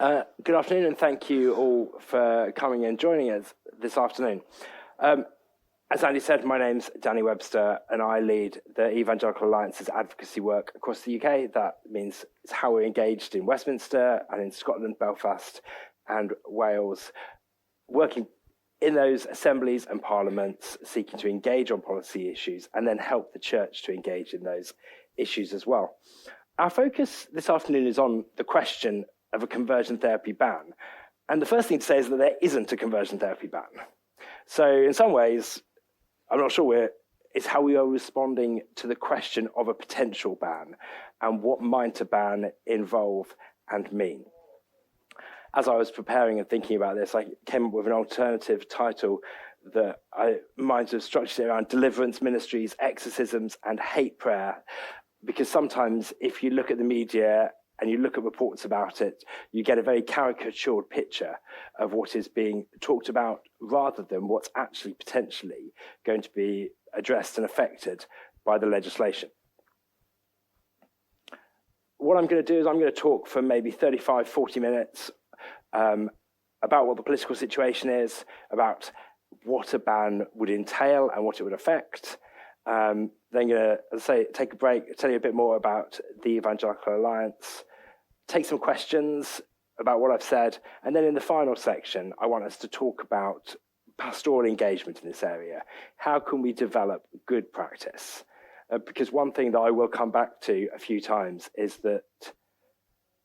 Good afternoon, and thank you all for coming and joining us this afternoon. As Andy said, my name's Danny Webster, and I lead the Evangelical Alliance's advocacy work across the UK. That means it's how we're engaged in Westminster and in Scotland, Belfast, and Wales, working in those assemblies and parliaments, seeking to engage on policy issues and then help the church to engage in those issues as well. Our focus this afternoon is on the question of a conversion therapy ban. And the first thing to say is that there isn't a conversion therapy ban. So in some ways, I'm not sure it's how we are responding to the question of a potential ban and what might a ban involve and mean. As I was preparing and thinking about this, I came up with an alternative title that I might have structured around deliverance ministries, exorcisms, and hate prayer. Because sometimes if you look at the media and you look at reports about it, you get a very caricatured picture of what is being talked about rather than what's actually potentially going to be addressed and affected by the legislation. What I'm going to do is I'm going to talk for maybe 35, 40 minutes about what the political situation is, about what a ban would entail and what it would affect. Then I'm going to, as I say, take a break, tell you a bit more about the Evangelical Alliance, take some questions about what I've said, and then in the final section, I want us to talk about pastoral engagement in this area. How can we develop good practice? Because one thing that I will come back to a few times is that,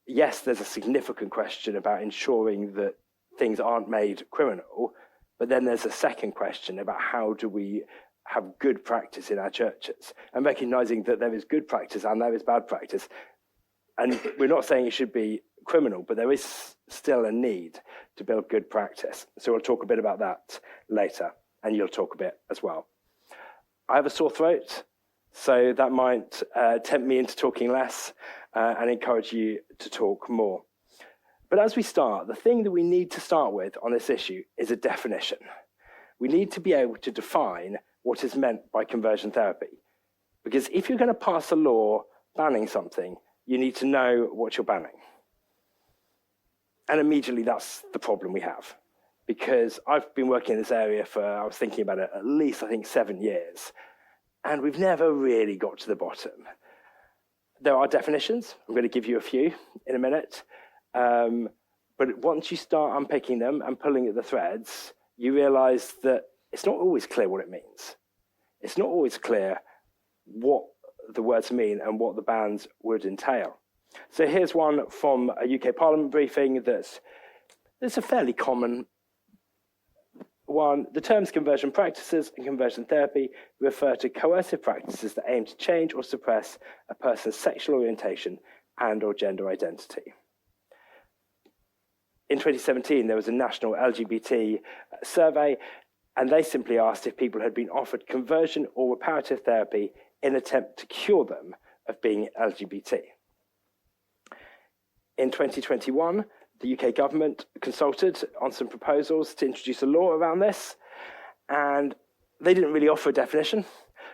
yes, there's a significant question about ensuring that things aren't made criminal, but then there's a second question about how do we have good practice in our churches, and recognizing that there is good practice and there is bad practice. And we're not saying it should be criminal, but there is still a need to build good practice. So we'll talk a bit about that later, and you'll talk a bit as well. I have a sore throat, so that might tempt me into talking less and encourage you to talk more. But as we start, the thing that we need to start with on this issue is a definition. We need to be able to define what is meant by conversion therapy. Because if you're going to pass a law banning something, you need to know what you're banning. And immediately that's the problem we have. Because I've been working in this area I was thinking about it, at least, 7 years. And we've never really got to the bottom. There are definitions. I'm going to give you a few in a minute. But once you start unpicking them and pulling at the threads, you realize that it's not always clear what it means. It's not always clear what the words mean and what the bans would entail. So here's one from a UK Parliament briefing that's a fairly common one. The terms conversion practices and conversion therapy refer to coercive practices that aim to change or suppress a person's sexual orientation and or gender identity. In 2017, there was a national LGBT survey, and they simply asked if people had been offered conversion or reparative therapy in an attempt to cure them of being LGBT. In 2021, the UK government consulted on some proposals to introduce a law around this, and they didn't really offer a definition,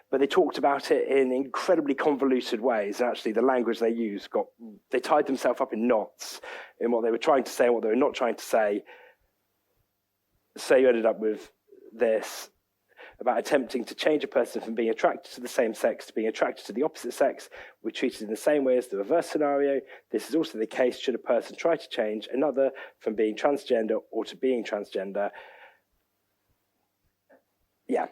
but they talked about it in incredibly convoluted ways. And actually, the language they used they tied themselves up in knots in what they were trying to say and what they were not trying to say. So you ended up with this about attempting to change a person from being attracted to the same sex to being attracted to the opposite sex. We're treated in the same way as the reverse scenario. This is also the case should a person try to change another from being transgender or to being transgender. Yeah.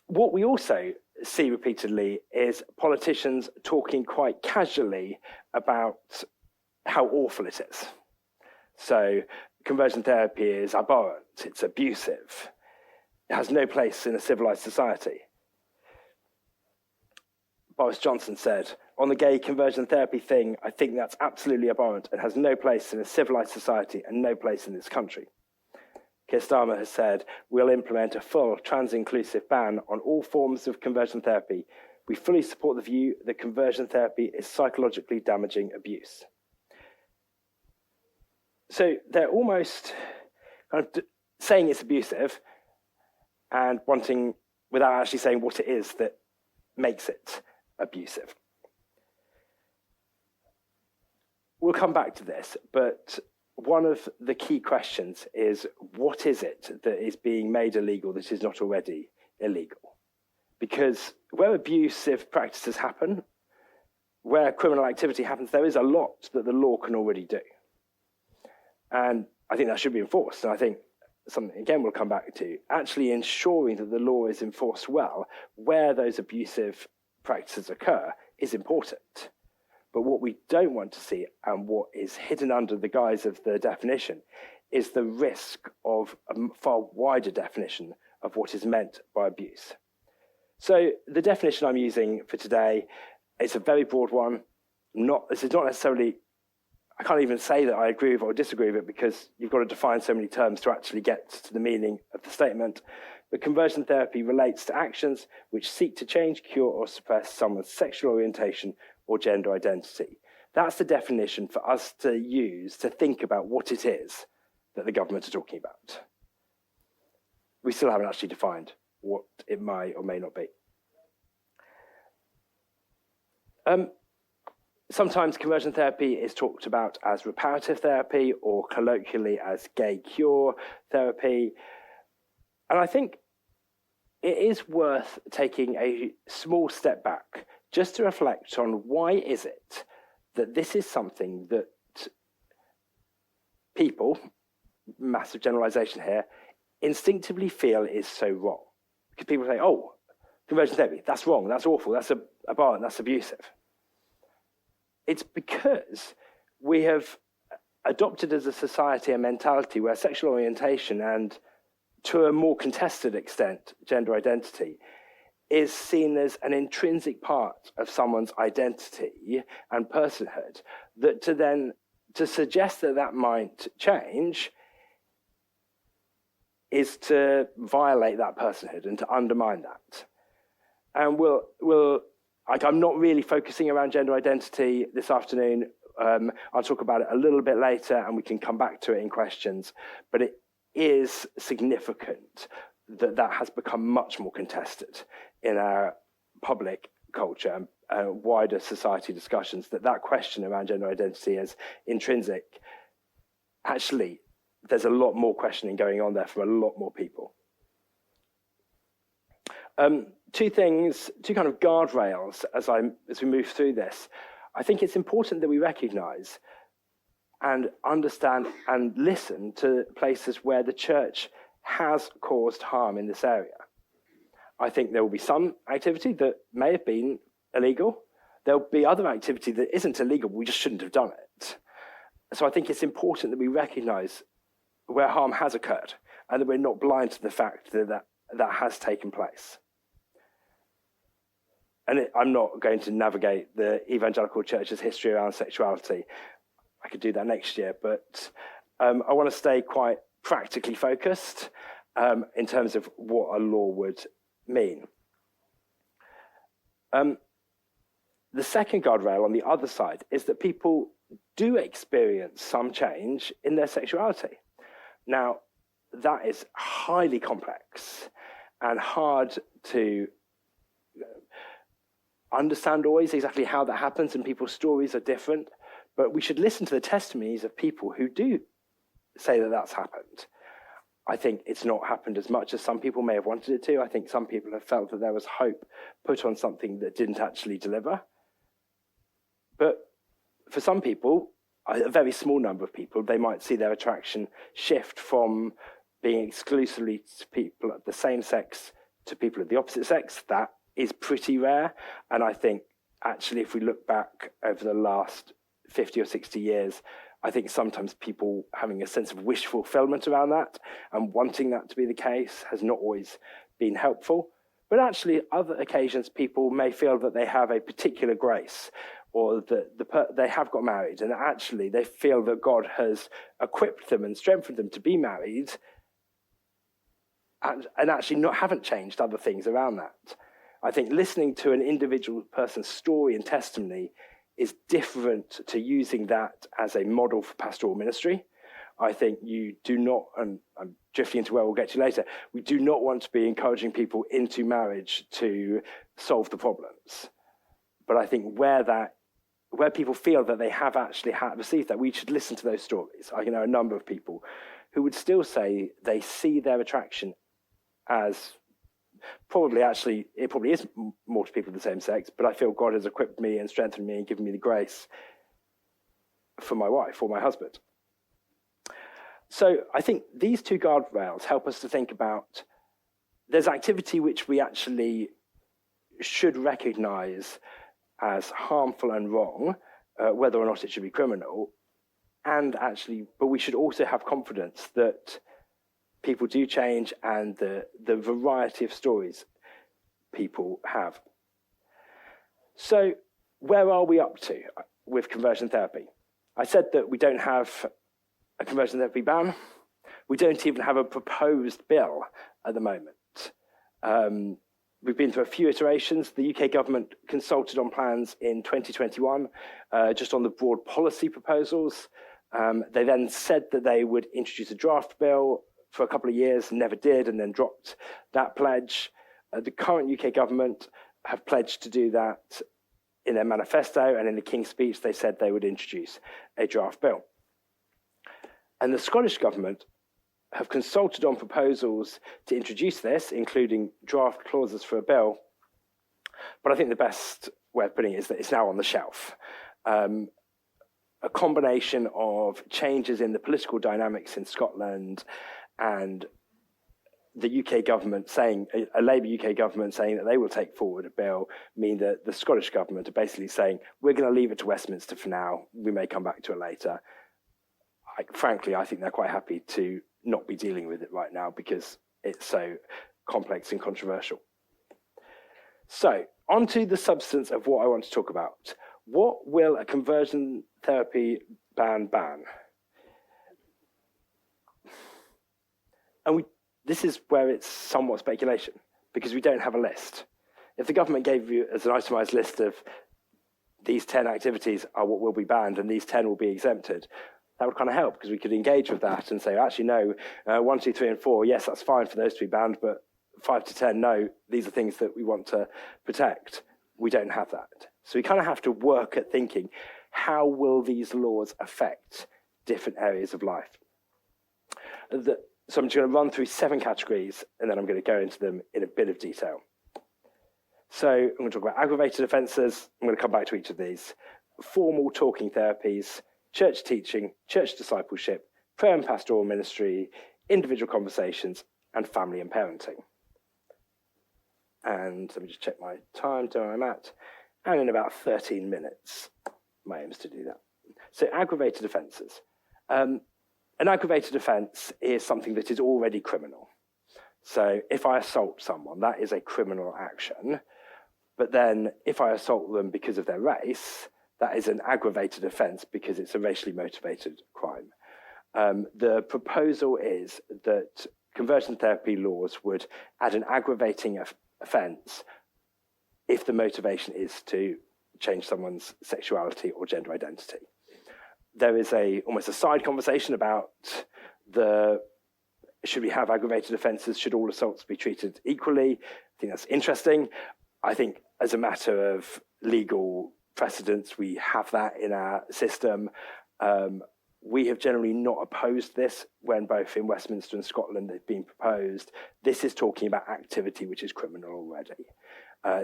What we also see repeatedly is politicians talking quite casually about how awful it is. So conversion therapy is abhorrent, it's abusive, it has no place in a civilized society. Boris Johnson said, on the gay conversion therapy thing, I think that's absolutely abhorrent and has no place in a civilized society and no place in this country. Keir Starmer has said, we'll implement a full trans-inclusive ban on all forms of conversion therapy. We fully support the view that conversion therapy is psychologically damaging abuse. So they're almost kind of saying it's abusive and wanting, without actually saying what it is that makes it abusive. we'll come back to this, but one of the key questions is, what is it that is being made illegal that is not already illegal? Because where abusive practices happen, where criminal activity happens, there is a lot that the law can already do. And I think that should be enforced. And I think something, again, we'll come back to, actually ensuring that the law is enforced well where those abusive practices occur is important. But what we don't want to see, and what is hidden under the guise of the definition, is the risk of a far wider definition of what is meant by abuse. So the definition I'm using for today, it's a very broad one. This is not necessarily, I can't even say that I agree with it or disagree with it, because you've got to define so many terms to actually get to the meaning of the statement. But conversion therapy relates to actions which seek to change, cure, or suppress someone's sexual orientation or gender identity. That's the definition for us to use to think about what it is that the government are talking about. We still haven't actually defined what it might or may not be. Sometimes conversion therapy is talked about as reparative therapy, or colloquially as gay cure therapy. And I think it is worth taking a small step back just to reflect on, why is it that this is something that people, massive generalization here, instinctively feel is so wrong? Because people say, oh, conversion therapy, that's wrong, that's awful, that's abhorrent, that's abusive. It's because we have adopted as a society a mentality where sexual orientation, and to a more contested extent, gender identity, is seen as an intrinsic part of someone's identity and personhood, that to suggest that that might change is to violate that personhood and to undermine that. And I'm not really focusing around gender identity this afternoon. I'll talk about it a little bit later, and we can come back to it in questions. But it is significant that that has become much more contested in our public culture and wider society discussions, that question around gender identity as intrinsic. Actually, there's a lot more questioning going on there from a lot more people. Two kind of guardrails as we move through this. I think it's important that we recognize and understand and listen to places where the church has caused harm in this area. I think there will be some activity that may have been illegal. There'll be other activity that isn't illegal, we just shouldn't have done it. So I think it's important that we recognize where harm has occurred, and that we're not blind to the fact that has taken place. And I'm not going to navigate the evangelical church's history around sexuality. I could do that next year, but I want to stay quite practically focused in terms of what a law would mean. The second guardrail on the other side is that people do experience some change in their sexuality. Now, that is highly complex and hard to understand always exactly how that happens, and people's stories are different. But we should listen to the testimonies of people who do say that that's happened. I think it's not happened as much as some people may have wanted it to. I think some people have felt that there was hope put on something that didn't actually deliver. But for some people, a very small number of people, they might see their attraction shift from being exclusively to people of the same sex to people of the opposite sex. That is pretty rare. And I think actually, if we look back over the last 50 or 60 years, I think sometimes people having a sense of wish fulfillment around that and wanting that to be the case has not always been helpful. But actually, other occasions, people may feel that they have a particular grace, or that they have got married, and actually they feel that God has equipped them and strengthened them to be married, and actually haven't changed other things around that. I think listening to an individual person's story and testimony is different to using that as a model for pastoral ministry. I think you do not, and I'm drifting into where we'll get to later, we do not want to be encouraging people into marriage to solve the problems. But I think where where people feel that they have actually received that, we should listen to those stories. I know a number of people who would still say they see their attraction as it probably is more to people of the same sex, but I feel God has equipped me and strengthened me and given me the grace for my wife or my husband. So I think these two guardrails help us to think about there's activity which we actually should recognize as harmful and wrong, whether or not it should be criminal, but we should also have confidence that people do change and the variety of stories people have. So where are we up to with conversion therapy? I said that we don't have a conversion therapy ban. We don't even have a proposed bill at the moment. We've been through a few iterations. The UK government consulted on plans in 2021, just on the broad policy proposals. They then said that they would introduce a draft bill for a couple of years, never did, and then dropped that pledge. The current UK government have pledged to do that in their manifesto, and in the King's speech, they said they would introduce a draft bill. And the Scottish government have consulted on proposals to introduce this, including draft clauses for a bill. But I think the best way of putting it is that it's now on the shelf. A combination of changes in the political dynamics in Scotland and the UK government saying, a Labour UK government saying that they will take forward a bill, mean that the Scottish government are basically saying, we're going to leave it to Westminster for now, we may come back to it later. Frankly, I think they're quite happy to not be dealing with it right now because it's so complex and controversial. So, on to the substance of what I want to talk about. What will a conversion therapy ban? And this is where it's somewhat speculation, because we don't have a list. If the government gave you as an itemized list of these 10 activities are what will be banned and these 10 will be exempted, that would kind of help, because we could engage with that and say, actually, no, 1, 2, 3, and 4, yes, that's fine for those to be banned, but 5 to 10, no, these are things that we want to protect. We don't have that. So we kind of have to work at thinking, how will these laws affect different areas of life? So I'm just going to run through 7 categories, and then I'm going to go into them in a bit of detail. So I'm going to talk about aggravated offences. I'm going to come back to each of these. Formal talking therapies, church teaching, church discipleship, prayer and pastoral ministry, individual conversations, and family and parenting. And let me just check my time to where I'm at. And in about 13 minutes, my aim is to do that. So aggravated offences. An aggravated offence is something that is already criminal. So if I assault someone, that is a criminal action. But then if I assault them because of their race, that is an aggravated offence because it's a racially motivated crime. The proposal is that conversion therapy laws would add an aggravating offence if the motivation is to change someone's sexuality or gender identity. There is almost a side conversation about should we have aggravated offences? Should all assaults be treated equally? I think that's interesting. I think as a matter of legal precedence, we have that in our system. We have generally not opposed this when both in Westminster and Scotland they've been proposed. This is talking about activity which is criminal already.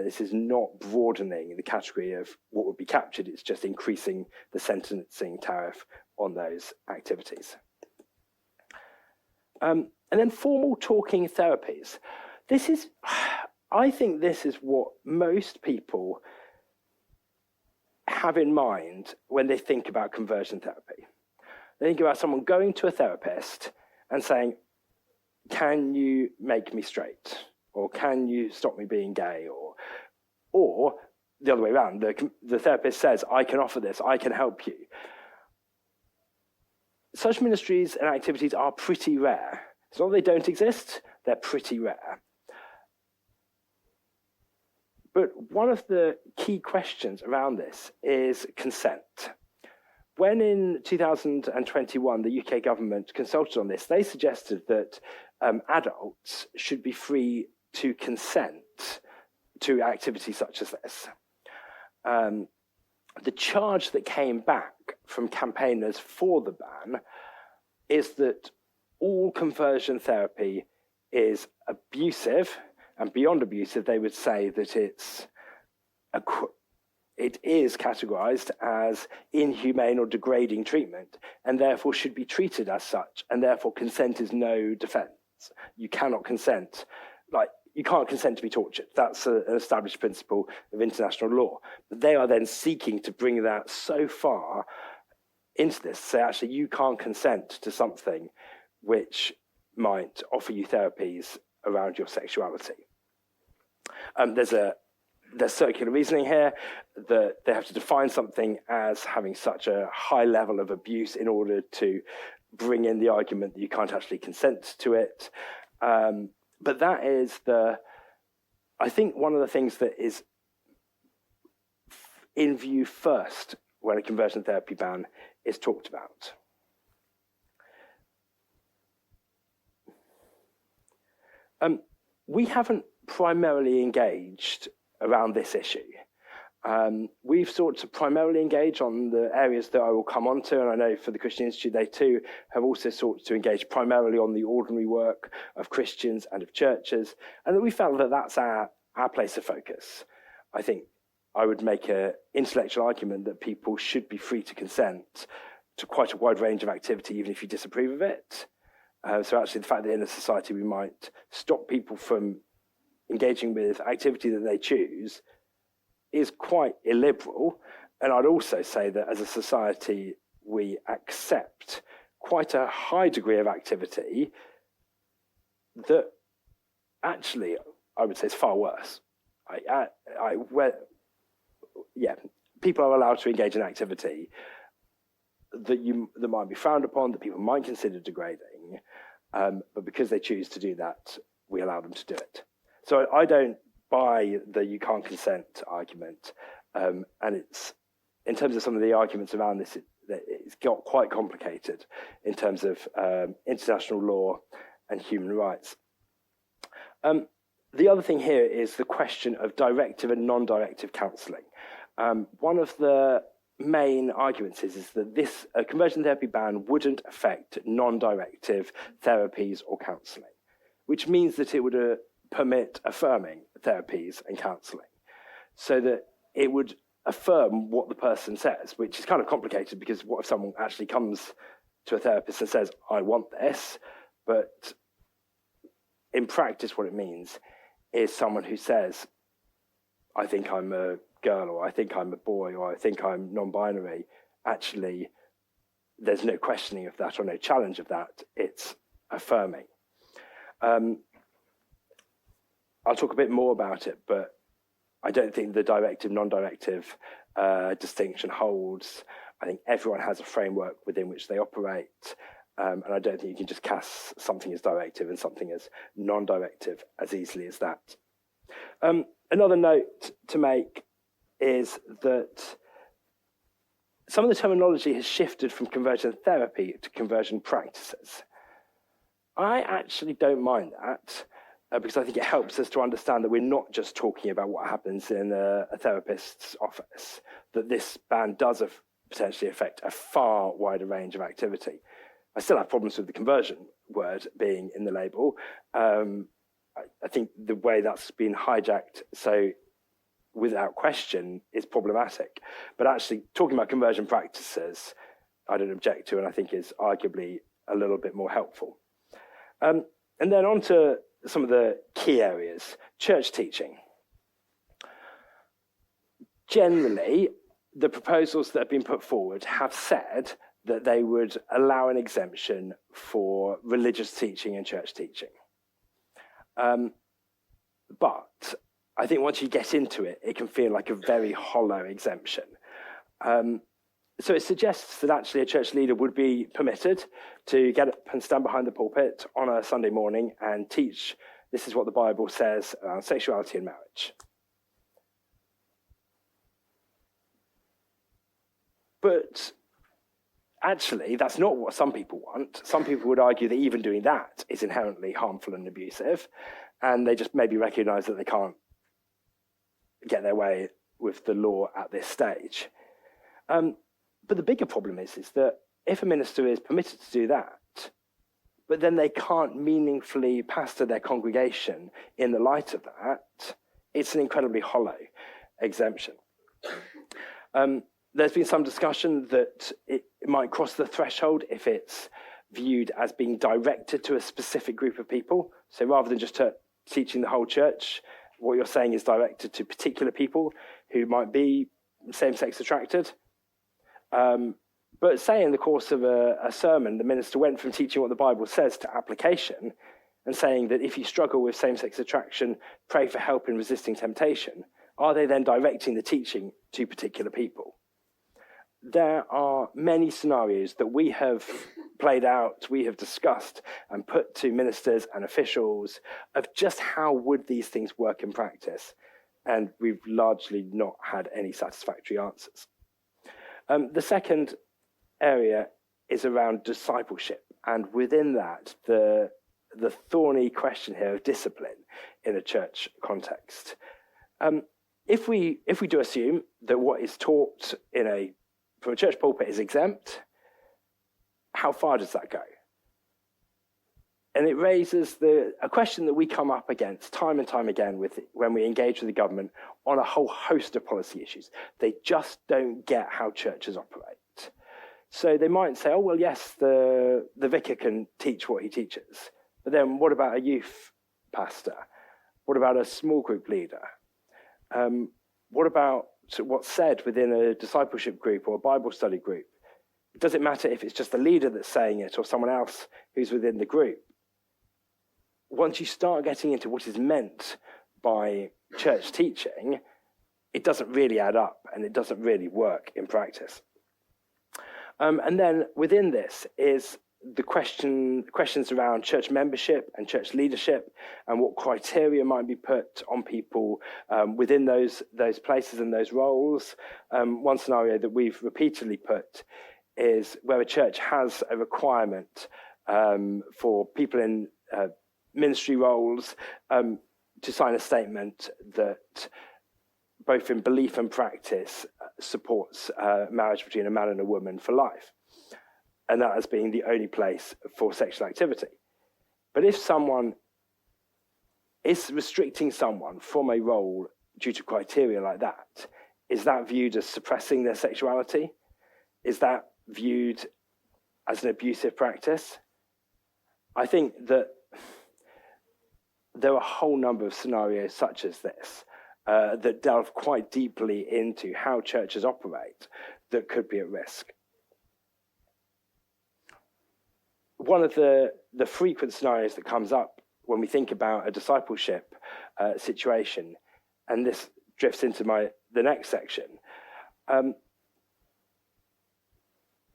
This is not broadening the category of what would be captured, it's just increasing the sentencing tariff on those activities. And then formal talking therapies. I think this is what most people have in mind when they think about conversion therapy. They think about someone going to a therapist and saying, can you make me straight? Or can you stop me being gay? Or the other way around, the therapist says, I can offer this, I can help you. Such ministries and activities are pretty rare. It's not that they don't exist, they're pretty rare. But one of the key questions around this is consent. When in 2021 the UK government consulted on this, they suggested that adults should be free to consent to activities such as this. the charge that came back from campaigners for the ban is that all conversion therapy is abusive, and beyond abusive, they would say that it is categorized as inhumane or degrading treatment, and therefore should be treated as such, and therefore consent is no defense. You cannot consent. You can't consent to be tortured. That's an established principle of international law. But they are then seeking to bring that so far into this, say actually you can't consent to something which might offer you therapies around your sexuality. There's circular reasoning here that they have to define something as having such a high level of abuse in order to bring in the argument that you can't actually consent to it. But that is I think one of the things that is in view first when a conversion therapy ban is talked about. We haven't primarily engaged around this issue. We've sought to primarily engage on the areas that I will come on to, and I know for the Christian Institute, they too have also sought to engage primarily on the ordinary work of Christians and of churches, and that we felt that that's our place of focus. I think I would make an intellectual argument that people should be free to consent to quite a wide range of activity, even if you disapprove of it. So actually the fact that in a society we might stop people from engaging with activity that they choose is quite illiberal. And I'd also say that as a society, we accept quite a high degree of activity that actually, I would say, is far worse. People are allowed to engage in activity that might be frowned upon, that people might consider degrading, but because they choose to do that, we allow them to do it. So I don't buy the you can't consent argument, and it's in terms of some of the arguments around this, it's got quite complicated in terms of international law and human rights. The other thing here is the question of directive and non-directive counselling. One of the main arguments is that this conversion therapy ban wouldn't affect non-directive therapies or counselling, which means that it would permit affirming therapies and counselling, so that it would affirm what the person says, which is kind of complicated because what if someone actually comes to a therapist and says, I want this, but in practice what it means is someone who says, I think I'm a girl, or I think I'm a boy, or I think I'm non-binary. Actually, there's no questioning of that or no challenge of that. It's affirming. I'll talk a bit more about it, but I don't think the directive, non-directive distinction holds. I think everyone has a framework within which they operate, and I don't think you can just cast something as directive and something as non-directive as easily as that. Another note to make is that some of the terminology has shifted from conversion therapy to conversion practices. I actually don't mind that, because I think it helps us to understand that we're not just talking about what happens in a therapist's office, that this ban does potentially affect a far wider range of activity. I still have problems with the conversion word being in the label. I think the way that's been hijacked so without question is problematic. But actually talking about conversion practices, I don't object to, and I think is arguably a little bit more helpful. And then on to some of the key areas. Church teaching. Generally, the proposals that have been put forward have said that they would allow an exemption for religious teaching and church teaching. But I think once you get into it, it can feel like a very hollow exemption. So it suggests that actually a church leader would be permitted to get up and stand behind the pulpit on a Sunday morning and teach, this is what the Bible says around sexuality and marriage. But actually, that's not what some people want. Some people would argue that even doing that is inherently harmful and abusive, and they just maybe recognise that they can't get their way with the law at this stage. But the bigger problem is that if a minister is permitted to do that, but then they can't meaningfully pastor their congregation in the light of that, it's an incredibly hollow exemption. There's been some discussion that it might cross the threshold if it's viewed as being directed to a specific group of people. So rather than just teaching the whole church, what you're saying is directed to particular people who might be same-sex attracted. But say in the course of a sermon, the minister went from teaching what the Bible says to application and saying that if you struggle with same-sex attraction, pray for help in resisting temptation. Are they then directing the teaching to particular people? There are many scenarios that we have played out, we have discussed and put to ministers and officials of just how would these things work in practice. And we've largely not had any satisfactory answers. The second area is around discipleship. And within that, the thorny question here of discipline in a church context. If we do assume that what is taught from a church pulpit is exempt, how far does that go? And it raises a question that we come up against time and time again when we engage with the government on a whole host of policy issues. They just don't get how churches operate. So they might say, oh, well, yes, the vicar can teach what he teaches. But then what about a youth pastor? What about a small group leader? What about what's said within a discipleship group or a Bible study group? Does it matter if it's just the leader that's saying it or someone else who's within the group? Once you start getting into what is meant by church teaching, it doesn't really add up and it doesn't really work in practice. And then within this is the questions around church membership and church leadership and what criteria might be put on people within those places and those roles. One scenario that we've repeatedly put is where a church has a requirement for people in ministry roles to sign a statement that both in belief and practice supports marriage between a man and a woman for life. And that as being the only place for sexual activity. But if someone is restricting someone from a role due to criteria like that, is that viewed as suppressing their sexuality? Is that viewed as an abusive practice? I think that there are a whole number of scenarios such as this that delve quite deeply into how churches operate that could be at risk. One of the frequent scenarios that comes up when we think about a discipleship situation, and this drifts into the next section,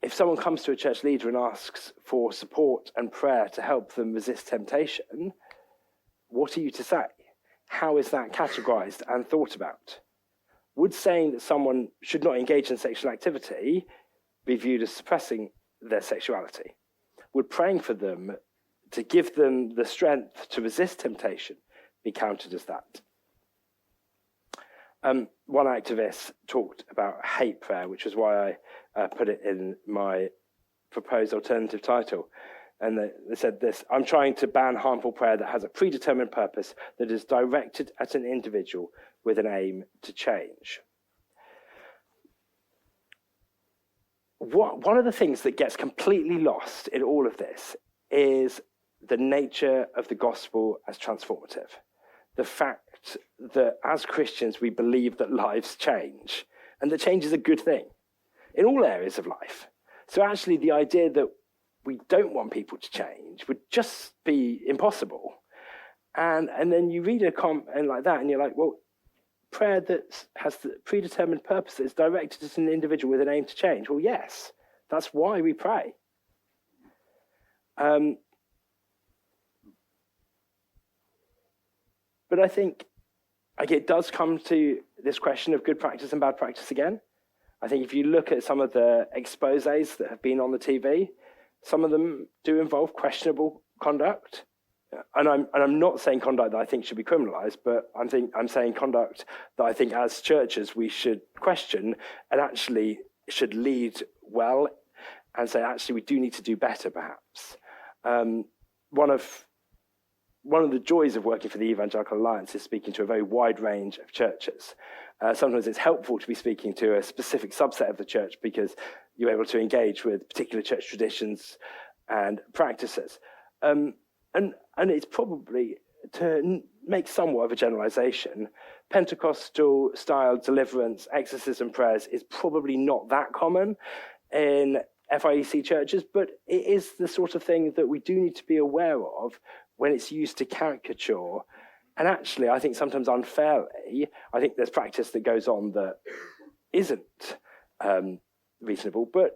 if someone comes to a church leader and asks for support and prayer to help them resist temptation, what are you to say? How is that categorized and thought about? Would saying that someone should not engage in sexual activity be viewed as suppressing their sexuality? Would praying for them to give them the strength to resist temptation be counted as that? One activist talked about hate prayer, which is why I put it in my proposed alternative title. And they said this: I'm trying to ban harmful prayer that has a predetermined purpose that is directed at an individual with an aim to change. One of the things that gets completely lost in all of this is the nature of the gospel as transformative. The fact that as Christians we believe that lives change, and that change is a good thing in all areas of life. So actually the idea that we don't want people to change would just be impossible. And then you read a comment like that and you're like, well, prayer that has the predetermined purpose that is directed at an individual with an aim to change. Well, yes, that's why we pray. But I think it does come to this question of good practice and bad practice again. I think if you look at some of the exposés that have been on the TV, some of them do involve questionable conduct. And I'm not saying conduct that I think should be criminalized, but I'm saying conduct that I think as churches we should question and actually should lead well and say, actually, we do need to do better, perhaps. One of the joys of working for the Evangelical Alliance is speaking to a very wide range of churches. Sometimes it's helpful to be speaking to a specific subset of the church because you're able to engage with particular church traditions and practices. And it's probably, to make somewhat of a generalization, Pentecostal style deliverance, exorcism prayers is probably not that common in FIEC churches, but it is the sort of thing that we do need to be aware of when it's used to caricature. And actually, I think sometimes unfairly, I think there's practice that goes on that isn't reasonable. But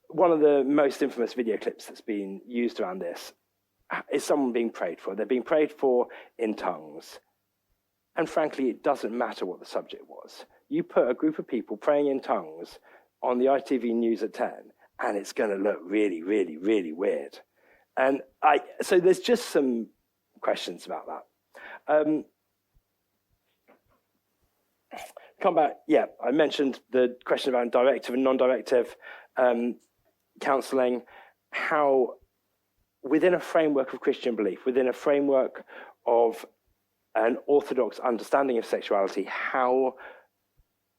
one of the most infamous video clips that's been used around this is someone being prayed for. They're being prayed for in tongues. And frankly, it doesn't matter what the subject was. You put a group of people praying in tongues on the ITV News at 10, and it's going to look really, really, really weird. And so there's just some questions about that. Come back, I mentioned the question about directive and non-directive counselling, how within a framework of Christian belief, within a framework of an orthodox understanding of sexuality, how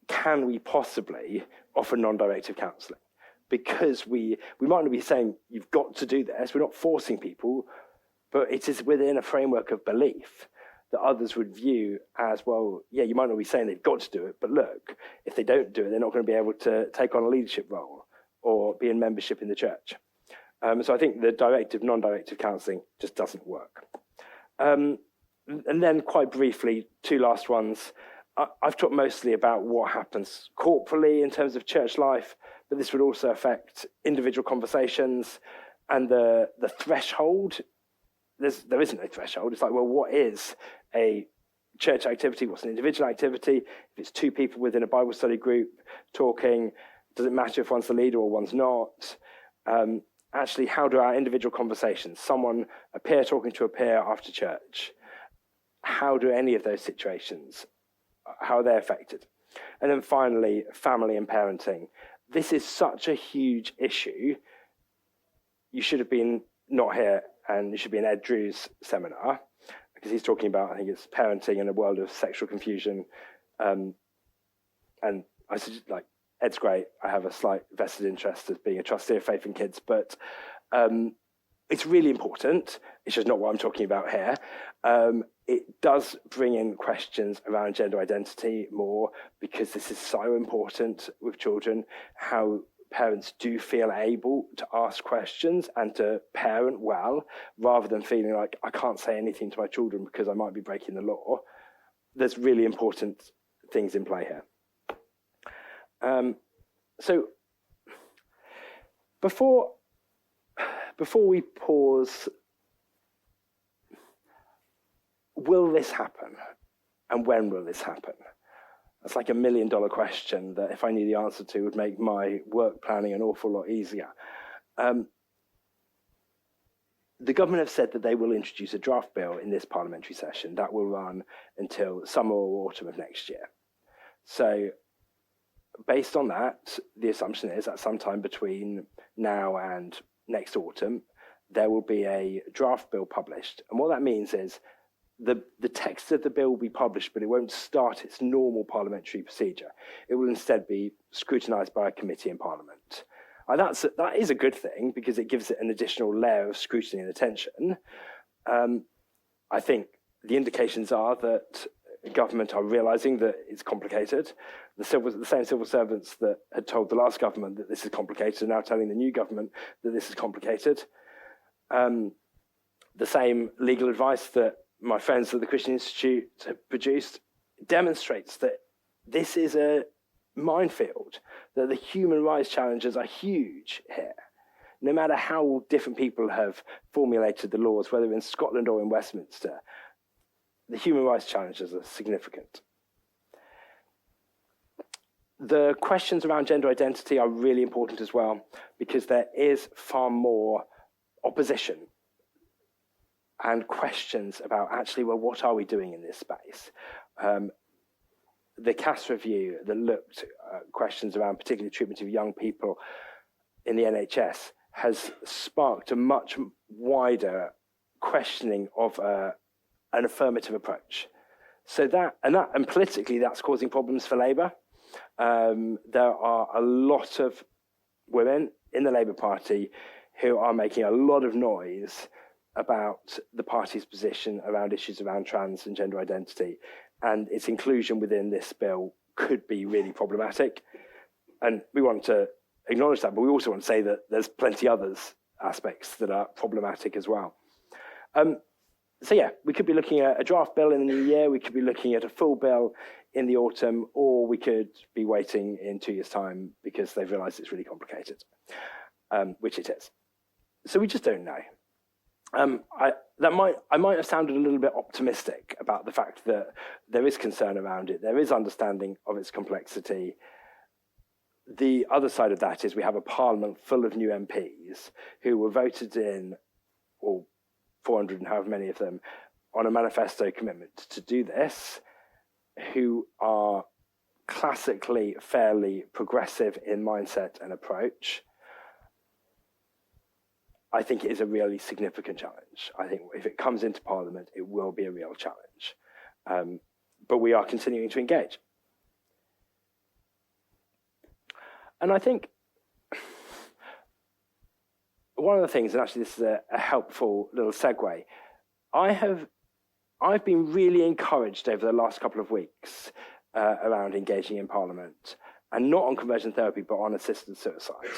can we possibly offer non-directive counselling? Because we might not be saying you've got to do this, we're not forcing people, but it is within a framework of belief that others would view as, well, yeah, you might not be saying they've got to do it, but look, if they don't do it, they're not going to be able to take on a leadership role or be in membership in the church. So I think the directive, non-directive counselling just doesn't work. And then quite briefly, two last ones. I've talked mostly about what happens corporally in terms of church life, but this would also affect individual conversations and the threshold. There isn't a threshold. It's like, well, what is a church activity? What's an individual activity? If it's two people within a Bible study group talking, does it matter if one's the leader or one's not? Actually, how do our individual conversations, a peer talking to a peer after church, how do any of those situations, how are they affected? And then finally, family and parenting. This is such a huge issue. You should have been not here, and you should be in Ed Drew's seminar, because he's talking about, I think it's parenting in a world of sexual confusion. And I suggest, Ed's great. I have a slight vested interest as being a trustee of Faith and Kids, but it's really important. It's just not what I'm talking about here. It does bring in questions around gender identity more, because this is so important with children, how parents do feel able to ask questions and to parent well, rather than feeling like, I can't say anything to my children because I might be breaking the law. There's really important things in play here. So before we pause, will this happen? And when will this happen? That's like $1 million question that if I knew the answer to would make my work planning an awful lot easier. The government have said that they will introduce a draft bill in this parliamentary session that will run until summer or autumn of next year. So based on that, the assumption is that sometime between now and next autumn, there will be a draft bill published. And what that means is the text of the bill will be published, but it won't start its normal parliamentary procedure. It will instead be scrutinised by a committee in Parliament. And that is a good thing, because it gives it an additional layer of scrutiny and attention. I think the indications are that government are realising that it's complicated. The same civil servants that had told the last government that this is complicated are now telling the new government that this is complicated. The same legal advice that my friends at the Christian Institute have produced demonstrates that this is a minefield, that the human rights challenges are huge here. No matter how different people have formulated the laws, whether in Scotland or in Westminster, the human rights challenges are significant. The questions around gender identity are really important as well, because there is far more opposition and questions about, actually, well, what are we doing in this space? the CAS review that looked at questions around particularly treatment of young people in the NHS has sparked a much wider questioning of an affirmative approach. So and politically, that's causing problems for Labour. There are a lot of women in the Labour Party who are making a lot of noise about the party's position around issues around trans and gender identity, and its inclusion within this bill could be really problematic. And we want to acknowledge that, but we also want to say that there's plenty others aspects that are problematic as well. So yeah, we could be looking at a draft bill in the new year, we could be looking at a full bill in the autumn, or we could be waiting in 2 years' time because they've realised it's really complicated, which it is. So we just don't know. I might have sounded a little bit optimistic about the fact that there is concern around it, there is understanding of its complexity. The other side of that is we have a parliament full of new MPs who were voted in, or 400 and however many of them, on a manifesto commitment to do this, who are classically fairly progressive in mindset and approach. I think it is a really significant challenge. I think if it comes into Parliament, it will be a real challenge. But we are continuing to engage. And I think one of the things, and actually this is a helpful little segue, I've been really encouraged over the last couple of weeks around engaging in Parliament, and not on conversion therapy, but on assisted suicide.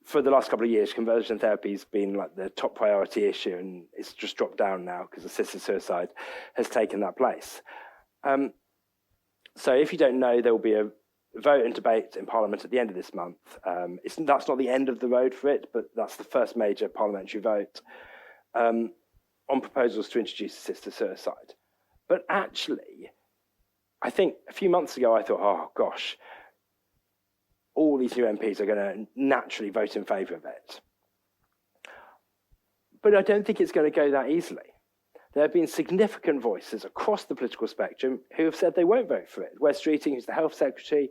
For the last couple of years, conversion therapy has been like the top priority issue, and it's just dropped down now because assisted suicide has taken that place. So if you don't know, there will be a vote and debate in Parliament at the end of this month. That's not the end of the road for it, but that's the first major parliamentary vote on proposals to introduce assisted suicide. But actually, I think a few months ago, I thought, oh gosh, all these new MPs are going to naturally vote in favour of it. But I don't think it's going to go that easily. There have been significant voices across the political spectrum who have said they won't vote for it. Wes Streeting, who's the Health Secretary,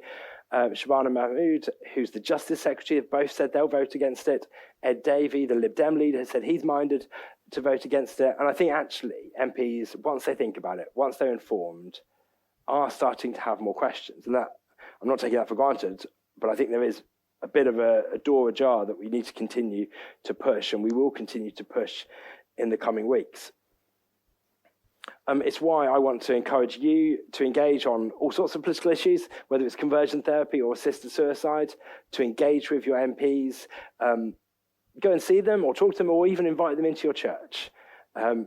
Shabana Mahmood, who's the Justice Secretary, have both said they'll vote against it. Ed Davey, the Lib Dem leader, has said he's minded to vote against it. And I think actually MPs, once they think about it, once they're informed, are starting to have more questions. And that, I'm not taking that for granted, but I think there is a bit of a door ajar that we need to continue to push, and we will continue to push in the coming weeks. It's why I want to encourage you to engage on all sorts of political issues, whether it's conversion therapy or assisted suicide, to engage with your MPs, go and see them or talk to them, or even invite them into your church.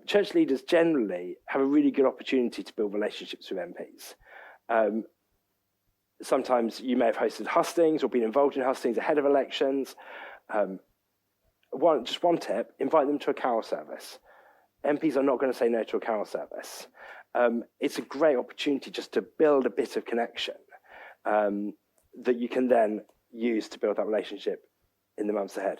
Church leaders generally have a really good opportunity to build relationships with MPs. Sometimes you may have hosted hustings or been involved in hustings ahead of elections. Just one tip, invite them to a carol service. MPs are not going to say no to a carol service. It's a great opportunity just to build a bit of connection that you can then use to build that relationship in the months ahead.